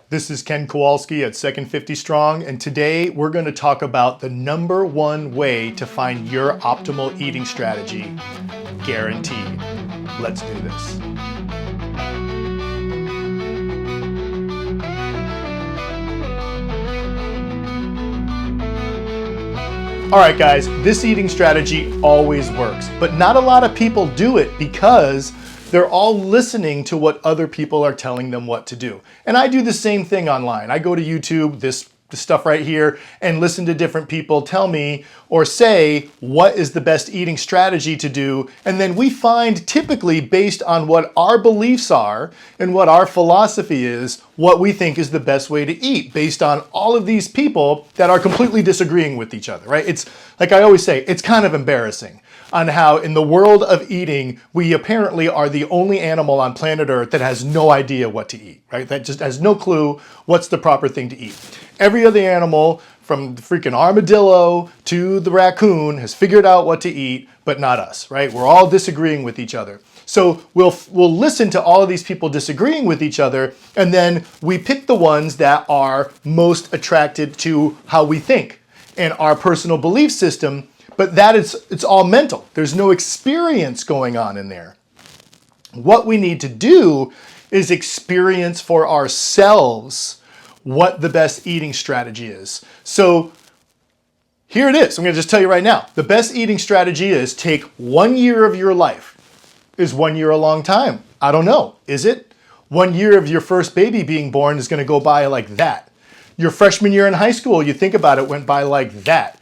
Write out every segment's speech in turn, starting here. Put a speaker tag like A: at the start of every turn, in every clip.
A: This is Ken Kowalsky at Second 50 Strong, and today we're going to talk about the #1 way to find your optimal eating strategy, guaranteed. Let's do this. All right, guys, this eating strategy always works, but not a lot of people do it because they're all listening to what other people are telling them what to do. And I do the same thing online. I go to YouTube, this stuff right here, and listen to different people tell me or say what is the best eating strategy to do. And then we find, typically based on what our beliefs are and what our philosophy is, what we think is the best way to eat based on all of these people that are completely disagreeing with each other, right? It's like I always say, it's kind of embarrassing on how in the world of eating, we apparently are the only animal on planet Earth that has no idea what to eat, right? That just has no clue what's the proper thing to eat. Every other animal, from the freaking armadillo to the raccoon, has figured out what to eat, but not us, right? We're all disagreeing with each other. So we'll listen to all of these people disagreeing with each other, and then we pick the ones that are most attracted to how we think and our personal belief system. But it's all mental. There's no experience going on in there. What we need to do is experience for ourselves what the best eating strategy is. So here it is. I'm going to just tell you right now. The best eating strategy is take 1 year of your life. Is 1 year a long time? I don't know. Is it? 1 year of your first baby being born is going to go by like that. Your freshman year in high school, you think about it, went by like that.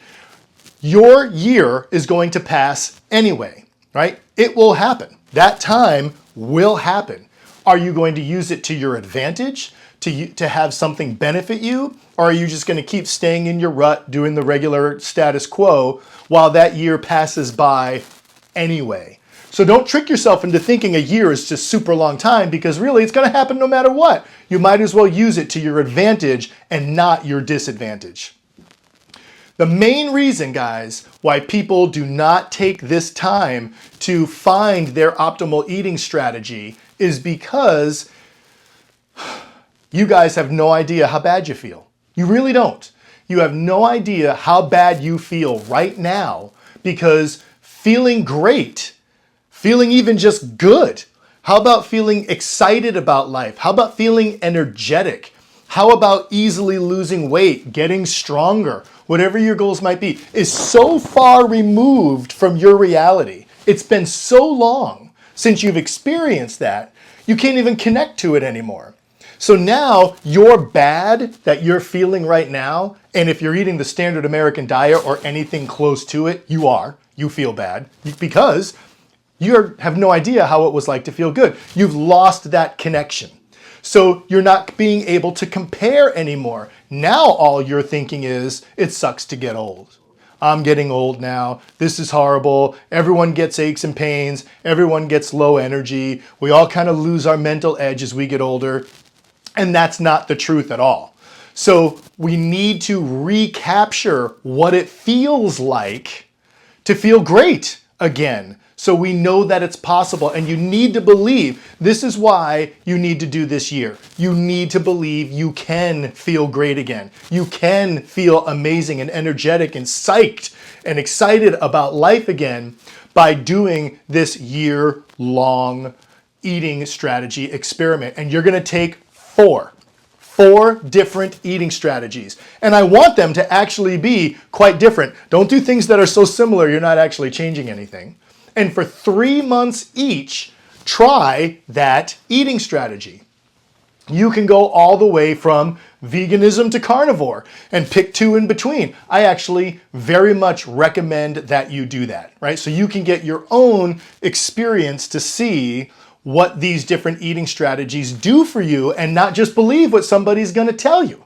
A: Your year is going to pass anyway, right? It will happen. That time will happen. Are you going to use it to your advantage, to have something benefit you? Or are you just going to keep staying in your rut, doing the regular status quo while that year passes by anyway? So don't trick yourself into thinking a year is just super long time, because really it's going to happen no matter what. You might as well use it to your advantage and not your disadvantage. The main reason, guys, why people do not take this time to find their optimal eating strategy is because you guys have no idea how bad you feel. You really don't. You have no idea how bad you feel right now, because feeling great, feeling even just good, how about feeling excited about life? How about feeling energetic? How about easily losing weight, getting stronger, whatever your goals might be, is so far removed from your reality. It's been so long since you've experienced that, you can't even connect to it anymore. So now your bad that you're feeling right now, and if you're eating the standard American diet or anything close to it, you feel bad because you have no idea how it was like to feel good. You've lost that connection. So you're not being able to compare anymore. Now all you're thinking is, it sucks to get old. I'm getting old now. This is horrible. Everyone gets aches and pains. Everyone gets low energy. We all kind of lose our mental edge as we get older. And that's not the truth at all. So we need to recapture what it feels like to feel great again. So we know that it's possible, and you need to believe. This is why you need to do this year. You need to believe you can feel great again. You can feel amazing and energetic and psyched and excited about life again by doing this year-long eating strategy experiment. And you're gonna take four different eating strategies. And I want them to actually be quite different. Don't do things that are so similar you're not actually changing anything. And for 3 months each, try that eating strategy. You can go all the way from veganism to carnivore and pick 2 in between. I actually very much recommend that you do that, right? So you can get your own experience to see what these different eating strategies do for you and not just believe what somebody's going to tell you.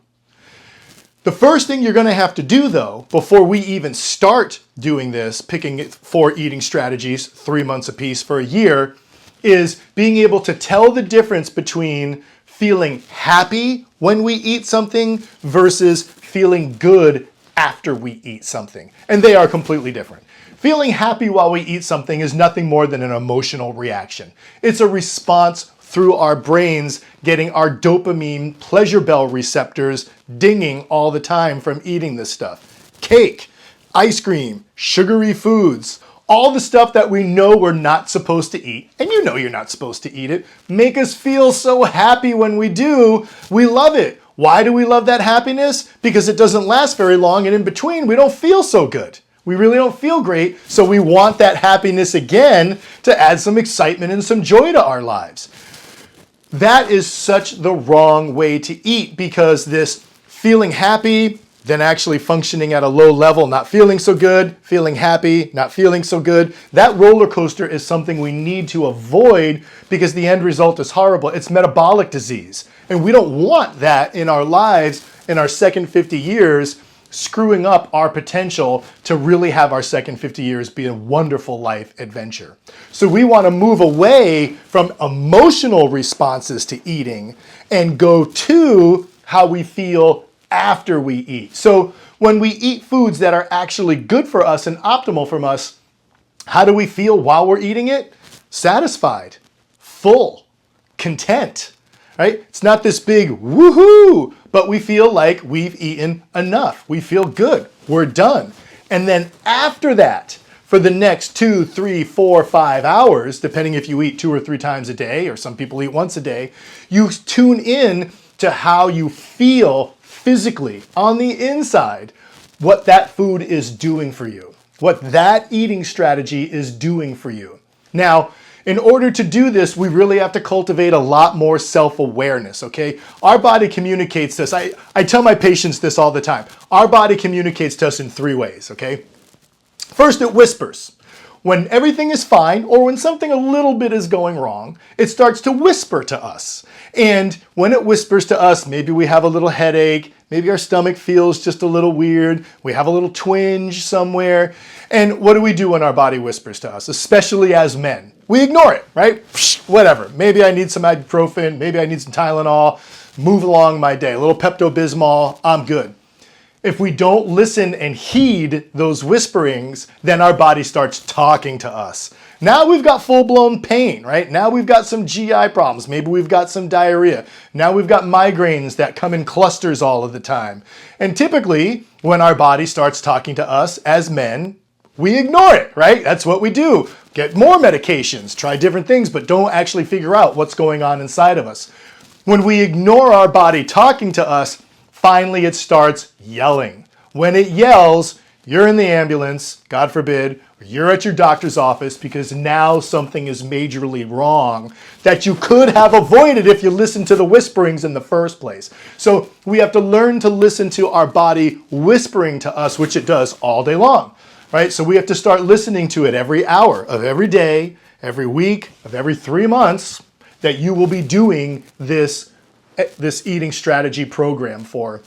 A: The first thing you're going to have to do, though, before we even start doing this, picking 4 eating strategies, 3 months apiece for a year, is being able to tell the difference between feeling happy when we eat something versus feeling good after we eat something. And they are completely different. Feeling happy while we eat something is nothing more than an emotional reaction. It's a response through our brains, getting our dopamine pleasure bell receptors dinging all the time from eating this stuff. Cake, ice cream, sugary foods, all the stuff that we know we're not supposed to eat, and you know you're not supposed to eat it, make us feel so happy when we do. We love it. Why do we love that happiness? Because it doesn't last very long, and in between, we don't feel so good. We really don't feel great, so we want that happiness again to add some excitement and some joy to our lives. That is such the wrong way to eat, because this feeling happy, then actually functioning at a low level, not feeling so good, feeling happy, not feeling so good. That roller coaster is something we need to avoid because the end result is horrible. It's metabolic disease. And we don't want that in our lives in our second 50 years, screwing up our potential to really have our second 50 years be a wonderful life adventure. So we want to move away from emotional responses to eating and go to how we feel after we eat. So when we eat foods that are actually good for us and optimal for us, how do we feel while we're eating it? Satisfied, full, content, right? It's not this big woohoo, but we feel like we've eaten enough. We feel good. We're done. And then after that, for the next 2, 3, 4, 5 hours, depending if you eat 2 or 3 times a day, or some people eat once a day, you tune in to how you feel physically on the inside, what that food is doing for you, what that eating strategy is doing for you. Now, in order to do this, we really have to cultivate a lot more self-awareness, okay? Our body communicates to us. I tell my patients this all the time. Our body communicates to us in 3 ways, okay? First, it whispers. When everything is fine, or when something a little bit is going wrong, it starts to whisper to us. And when it whispers to us, maybe we have a little headache, maybe our stomach feels just a little weird, we have a little twinge somewhere. And what do we do when our body whispers to us, especially as men? We ignore it, right? Whatever. Maybe I need some ibuprofen, maybe I need some Tylenol, move along my day. A little Pepto-Bismol, I'm good. If we don't listen and heed those whisperings, then our body starts talking to us. Now we've got full-blown pain, right? Now we've got some GI problems. Maybe we've got some diarrhea. Now we've got migraines that come in clusters all of the time. And typically, when our body starts talking to us as men, we ignore it, right? That's what we do. Get more medications, try different things, but don't actually figure out what's going on inside of us. When we ignore our body talking to us, finally it starts yelling. When it yells, you're in the ambulance, God forbid, or you're at your doctor's office because now something is majorly wrong that you could have avoided if you listened to the whisperings in the first place. So we have to learn to listen to our body whispering to us, which it does all day long, right? So we have to start listening to it every hour of every day, every week, of every 3 months that you will be doing this eating strategy program for,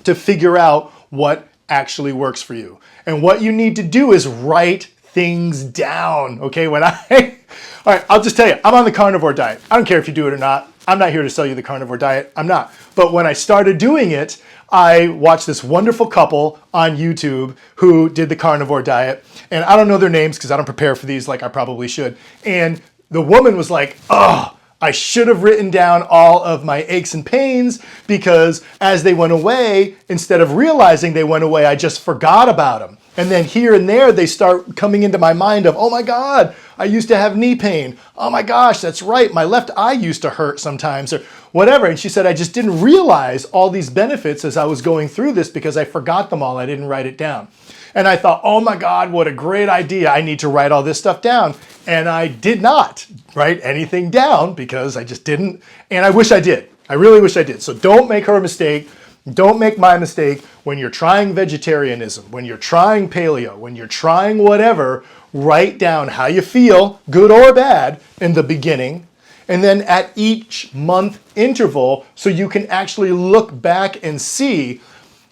A: to figure out what actually works for you. And what you need to do is write things down, okay? All right, I'll just tell you, I'm on the carnivore diet. I don't care if you do it or not. I'm not here to sell you the carnivore diet. I'm not. But when I started doing it, I watched this wonderful couple on YouTube who did the carnivore diet. And I don't know their names because I don't prepare for these like I probably should. And the woman was like, oh, I should have written down all of my aches and pains, because as they went away, instead of realizing they went away, I just forgot about them. And then here and there, they start coming into my mind of, oh my God, I used to have knee pain. Oh my gosh, that's right. My left eye used to hurt sometimes, or whatever. And she said, I just didn't realize all these benefits as I was going through this because I forgot them all. I didn't write it down. And I thought, oh my God, what a great idea. I need to write all this stuff down. And I did not write anything down because I just didn't. And I wish I did. I really wish I did. So don't make her mistake. Don't make my mistake. When you're trying vegetarianism, when you're trying paleo, when you're trying whatever, write down how you feel, good or bad, in the beginning. And then at each month interval, so you can actually look back and see.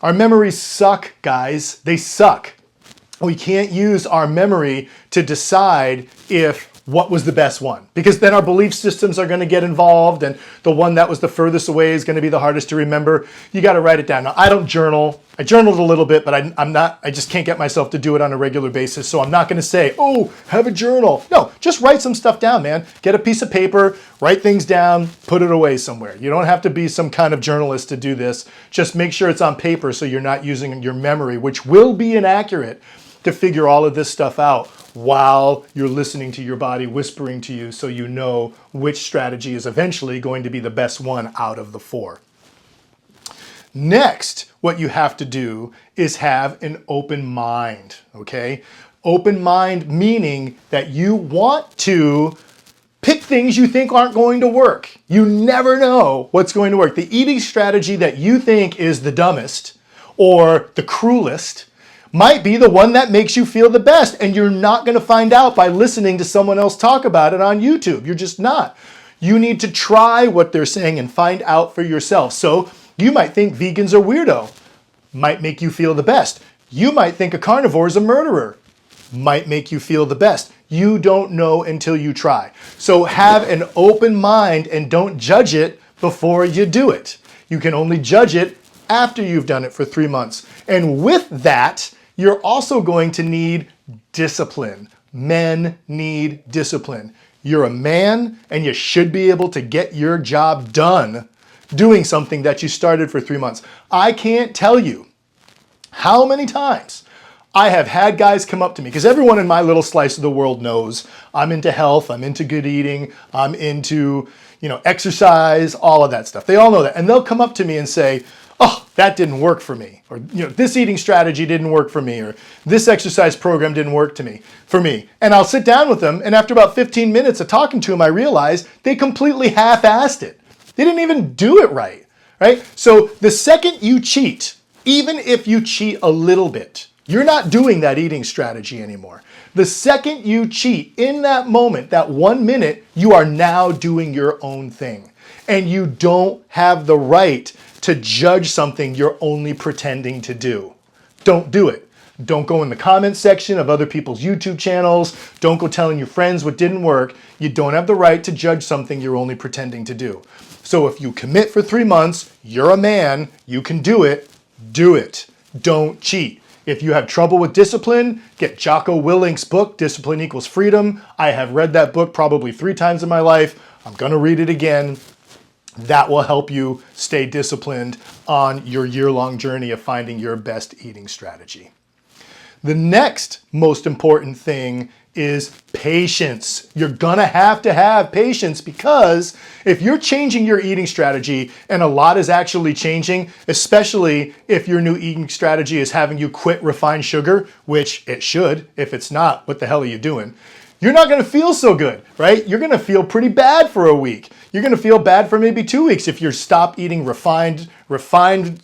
A: Our memories suck, guys. They suck. We can't use our memory to decide if what was the best one, because then our belief systems are going to get involved, and the one that was the furthest away is going to be the hardest to remember. You got to write it down. Now, I don't journal. I journaled a little bit, but I just can't get myself to do it on a regular basis. So I'm not going to say, oh, have a journal. No, just write some stuff down, man. Get a piece of paper, write things down, put it away somewhere. You don't have to be some kind of journalist to do this. Just make sure it's on paper so you're not using your memory, which will be inaccurate, to figure all of this stuff out while you're listening to your body whispering to you, so you know which strategy is eventually going to be the best one out of the 4. Next, what you have to do is have an open mind, okay? Open mind meaning that you want to pick things you think aren't going to work. You never know what's going to work. The eating strategy that you think is the dumbest or the cruelest might be the one that makes you feel the best, and you're not going to find out by listening to someone else talk about it on YouTube. You're just not. You need to try what they're saying and find out for yourself. So you might think vegans are weirdo, might make you feel the best. You might think a carnivore is a murderer, might make you feel the best. You don't know until you try. So have an open mind and don't judge it before you do it. You can only judge it after you've done it for 3 months. And with that, you're also going to need discipline. Men need discipline. You're a man and you should be able to get your job done doing something that you started for 3 months. I can't tell you how many times I have had guys come up to me, because everyone in my little slice of the world knows I'm into health, I'm into good eating, I'm into, exercise, all of that stuff. They all know that. And they'll come up to me and say, oh, that didn't work for me, or this eating strategy didn't work for me, or this exercise program didn't work for me. And I'll sit down with them, and after about 15 minutes of talking to them, I realize they completely half-assed it. They didn't even do it right? So the second you cheat, even if you cheat a little bit, you're not doing that eating strategy anymore. The second you cheat, in that moment, that 1 minute, you are now doing your own thing. And you don't have the right to judge something you're only pretending to do. Don't do it. Don't go in the comment section of other people's YouTube channels. Don't go telling your friends what didn't work. You don't have the right to judge something you're only pretending to do. So if you commit for 3 months, you're a man, you can do it, do it. Don't cheat. If you have trouble with discipline, get Jocko Willink's book, Discipline Equals Freedom. I have read that book probably 3 times in my life. I'm going to read it again. That will help you stay disciplined on your year-long journey of finding your best eating strategy. The next most important thing is patience. You're gonna have to have patience, because if you're changing your eating strategy and a lot is actually changing, especially if your new eating strategy is having you quit refined sugar, which it should. If it's not, what the hell are you doing? You're not gonna feel so good, right? You're gonna feel pretty bad for a week. You're gonna feel bad for maybe 2 weeks if you stop eating refined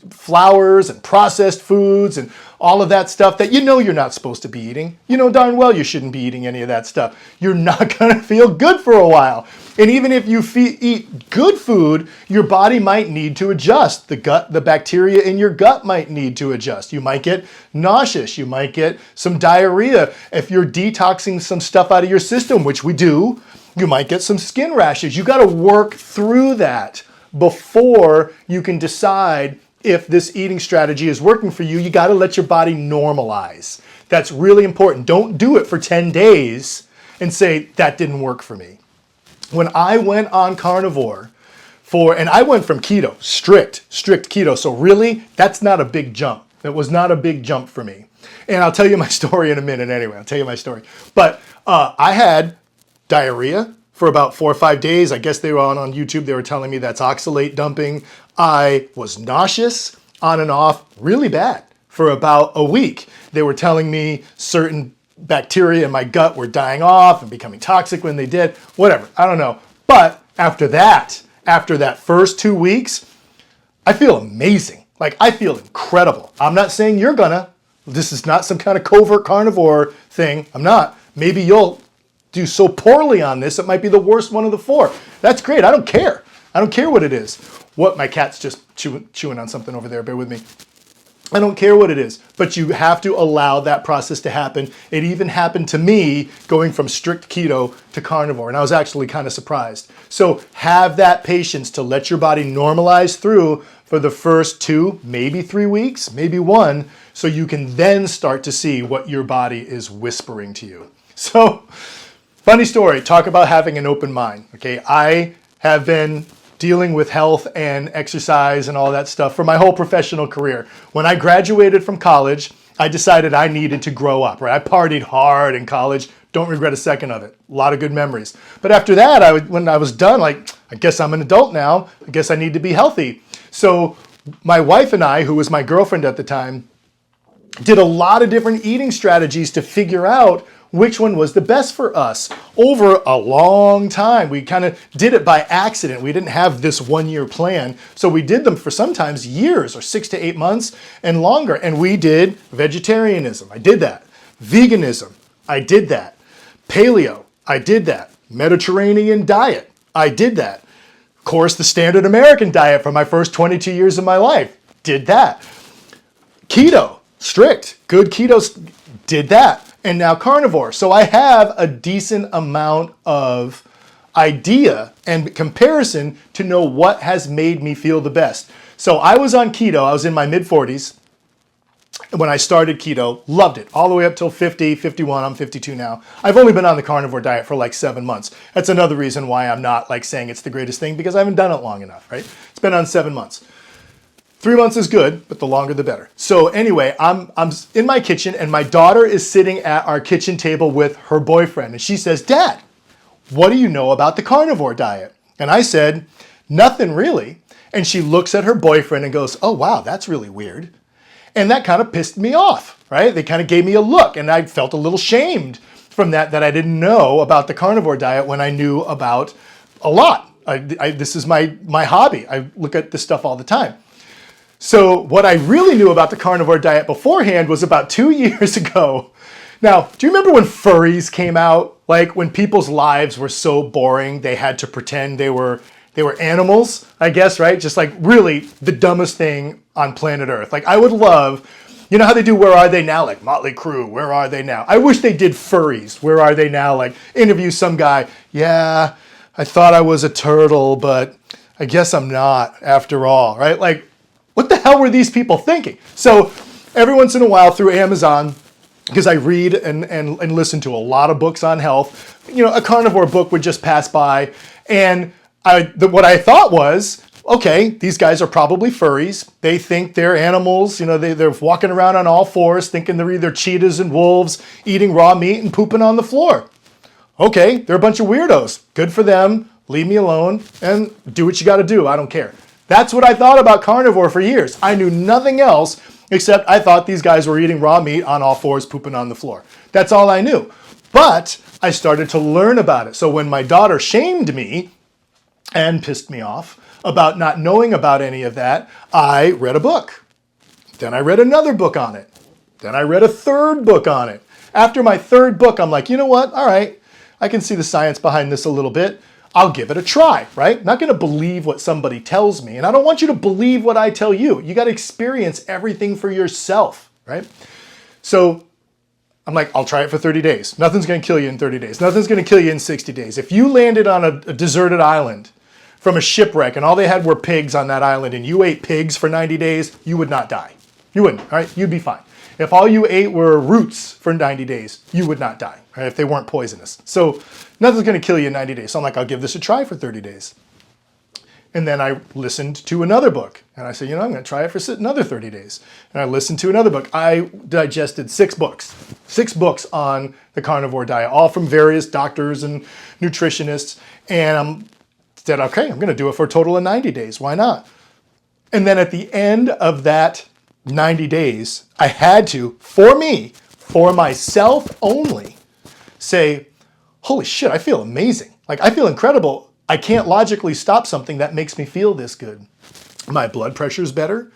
A: flours and processed foods and all of that stuff that you're not supposed to be eating. You know darn well you shouldn't be eating any of that stuff. You're not gonna feel good for a while. And even if you eat good food, your body might need to adjust. The bacteria in your gut might need to adjust. You might get nauseous. You might get some diarrhea. If you're detoxing some stuff out of your system, which we do, you might get some skin rashes. You gotta work through that before you can decide if this eating strategy is working for you. You gotta let your body normalize. That's really important. Don't do it for 10 days and say, that didn't work for me. When I went on carnivore and I went from keto, strict keto. So really, that's not a big jump. It was not a big jump for me. And I'll tell you my story in a minute anyway. I'll tell you my story. But I had diarrhea for about 4 or 5 days. I guess they were on YouTube. They were telling me that's oxalate dumping. I was nauseous on and off really bad for about a week. They were telling me certain bacteria in my gut were dying off and becoming toxic when they did. Whatever, I don't know. But after that first 2 weeks, I feel amazing. Like, I feel incredible. I'm not saying you're gonna. This is not some kind of covert carnivore thing. I'm not. Maybe you'll do so poorly on this, it might be the worst one of the 4. That's great. I don't care. I don't care what it is. What, my cat's just chewing on something over there. Bear with me. I don't care what it is, but you have to allow that process to happen. It even happened to me going from strict keto to carnivore, and I was actually kind of surprised. So have that patience to let your body normalize through for the first 2, maybe 3 weeks, maybe 1, so you can then start to see what your body is whispering to you. So, funny story, talk about having an open mind. Okay, I have been dealing with health and exercise and all that stuff for my whole professional career. When I graduated from college, I decided I needed to grow up, right? I partied hard in college. Don't regret a second of it. A lot of good memories. But after that, when I was done, like, I guess I'm an adult now. I guess I need to be healthy. So my wife and I, who was my girlfriend at the time, did a lot of different eating strategies to figure out which one was the best for us over a long time. We kind of did it by accident. We didn't have this 1-year plan. So we did them for sometimes years or 6 to 8 months and longer. And we did vegetarianism. I did that. Veganism. I did that. Paleo. I did that. Mediterranean diet. I did that. Of course, the standard American diet for my first 22 years of my life. Did that. Keto. Strict. Good keto. Did that. And now carnivore. So I have a decent amount of idea and comparison to know what has made me feel the best. So I was on keto. I was in my mid-40s when I started keto. Loved it. All the way up till 50, 51. I'm 52 now. I've only been on the carnivore diet for like 7 months. That's another reason why I'm not like saying it's the greatest thing, because I haven't done it long enough, right? It's been on 7 months. 3 months is good, but the longer the better. So anyway, I'm in my kitchen and my daughter is sitting at our kitchen table with her boyfriend. And she says, "Dad, what do you know about the carnivore diet?" And I said, "Nothing really." And she looks at her boyfriend and goes, "Oh, wow, that's really weird." And that kind of pissed me off, right? They kind of gave me a look and I felt a little shamed from that I didn't know about the carnivore diet when I knew about a lot. This is my hobby. I look at this stuff all the time. So what I really knew about the carnivore diet beforehand was about 2 years ago. Now, do you remember when furries came out? Like when people's lives were so boring, they had to pretend they were animals, I guess, right? Just like really the dumbest thing on planet Earth. Like I would love, you know how they do Where Are They Now? Like Motley Crue, Where Are They Now? I wish they did furries, Where Are They Now? Like interview some guy, "Yeah, I thought I was a turtle, but I guess I'm not after all," right? Like, what the hell were these people thinking? So every once in a while through Amazon, because I read and listen to a lot of books on health, you know, a carnivore book would just pass by. And what I thought was, okay, these guys are probably furries. They think they're animals. You know, they're walking around on all fours thinking they're either cheetahs and wolves, eating raw meat and pooping on the floor. Okay, they're a bunch of weirdos. Good for them. Leave me alone and do what you got to do. I don't care. That's what I thought about carnivore for years. I knew nothing else except I thought these guys were eating raw meat on all fours, pooping on the floor. That's all I knew. But I started to learn about it. So when my daughter shamed me and pissed me off about not knowing about any of that, I read a book. Then I read another book on it. Then I read a third book on it. After my third book, I'm like, you know what? All right, I can see the science behind this a little bit. I'll give it a try, right? Not going to believe what somebody tells me. And I don't want you to believe what I tell you. You got to experience everything for yourself, right? So I'm like, I'll try it for 30 days. Nothing's going to kill you in 30 days. Nothing's going to kill you in 60 days. If you landed on a deserted island from a shipwreck and all they had were pigs on that island and you ate pigs for 90 days, you would not die. You wouldn't, all right? You'd be fine. If all you ate were roots for 90 days, you would not die, right? If they weren't poisonous. So nothing's going to kill you in 90 days. So I'm like, I'll give this a try for 30 days. And then I listened to another book. And I said, you know, I'm going to try it for another 30 days. And I listened to another book. I digested 6 books. 6 books on the carnivore diet, all from various doctors and nutritionists. And I said, okay, I'm going to do it for a total of 90 days. Why not? And then at the end of that 90 days, I had to, for me, for myself only, say, holy shit, I feel amazing. Like, I feel incredible. I can't logically stop something that makes me feel this good. My blood pressure's better.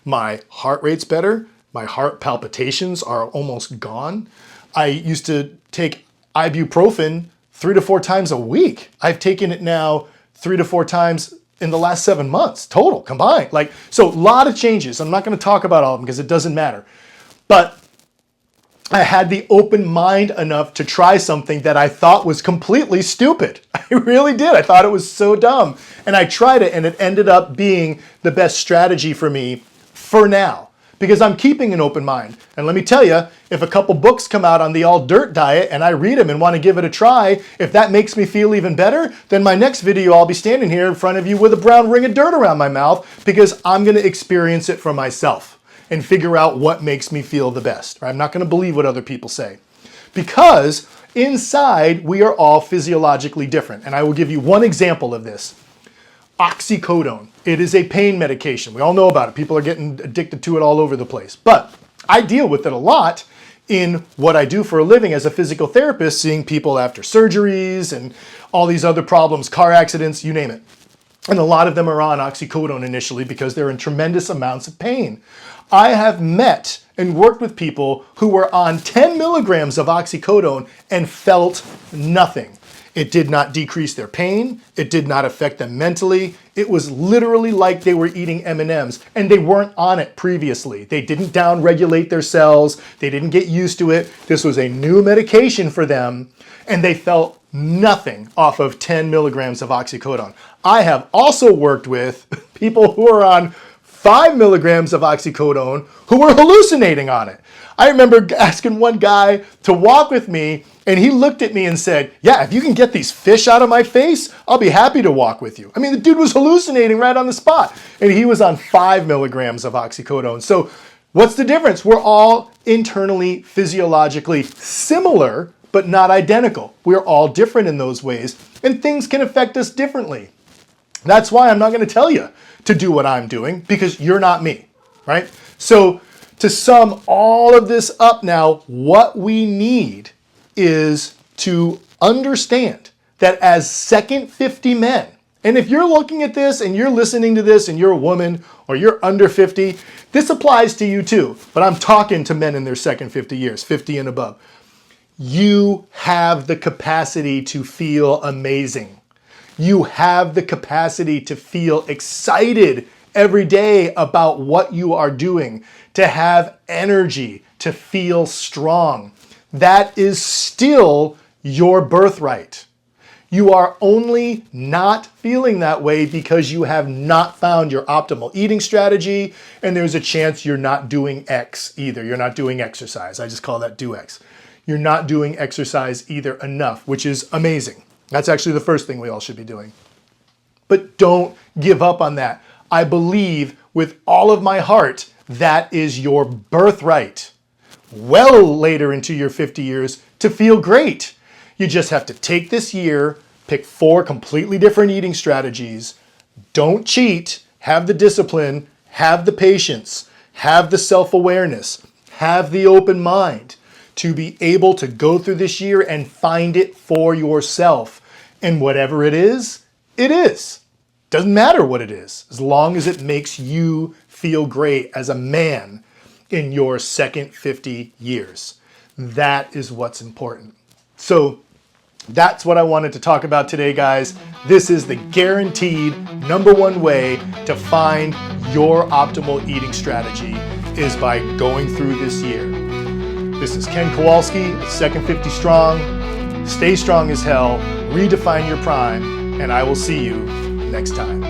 A: My heart rate's better. My heart palpitations are almost gone. I used to take ibuprofen 3 to 4 times a week. I've taken it now 3 to 4 times in the last 7 months, total, combined. Like, so a lot of changes. I'm not going to talk about all of them because it doesn't matter. But I had the open mind enough to try something that I thought was completely stupid. I really did. I thought it was so dumb. And I tried it, and it ended up being the best strategy for me for now. Because I'm keeping an open mind. And let me tell you, if a couple books come out on the all dirt diet and I read them and want to give it a try, if that makes me feel even better, then my next video I'll be standing here in front of you with a brown ring of dirt around my mouth because I'm going to experience it for myself and figure out what makes me feel the best. I'm not going to believe what other people say. Because inside, we are all physiologically different. And I will give you one example of this. Oxycodone. It is a pain medication. We all know about it. People are getting addicted to it all over the place. But I deal with it a lot in what I do for a living as a physical therapist, seeing people after surgeries and all these other problems, car accidents, you name it. And a lot of them are on oxycodone initially because they're in tremendous amounts of pain. I have met and worked with people who were on 10 milligrams of oxycodone and felt nothing. It did not decrease their pain. It did not affect them mentally. It was literally like they were eating M&Ms, and they weren't on it previously. They didn't down-regulate their cells. They didn't get used to it. This was a new medication for them, and they felt nothing off of 10 milligrams of oxycodone. I have also worked with people who are on 5 milligrams of oxycodone who were hallucinating on it. I remember asking one guy to walk with me, and he looked at me and said, yeah, if you can get these fish out of my face, I'll be happy to walk with you. I mean, the dude was hallucinating right on the spot, and he was on 5 milligrams of oxycodone. So what's the difference? We're all internally, physiologically similar, but not identical. We're all different in those ways, and things can affect us differently. That's why I'm not going to tell you to do what I'm doing, because you're not me, right? So to sum all of this up now, what we need is to understand that as second 50 men, and if you're looking at this and you're listening to this and you're a woman or you're under 50, this applies to you too, but I'm talking to men in their second 50 years, 50 and above. You have the capacity to feel amazing. You have the capacity to feel excited every day about what you are doing, to have energy, to feel strong. That is still your birthright. You are only not feeling that way because you have not found your optimal eating strategy, and there's a chance you're not doing X either. You're not doing exercise. I just call that do X. You're not doing exercise either enough, which is amazing. That's actually the first thing we all should be doing. But don't give up on that. I believe with all of my heart that is your birthright. Well later into your 50 years to feel great. You just have to take this year, pick 4 completely different eating strategies, don't cheat, have the discipline, have the patience, have the self-awareness, have the open mind to be able to go through this year and find it for yourself. And whatever it is, it is. Doesn't matter what it is, as long as it makes you feel great as a man in your second 50 years. That is what's important. So that's what I wanted to talk about today, guys. This is the guaranteed #1 way to find your optimal eating strategy is by going through this year. This is Ken Kowalski, Second 50 Strong. Stay strong as hell, redefine your prime, and I will see you next time.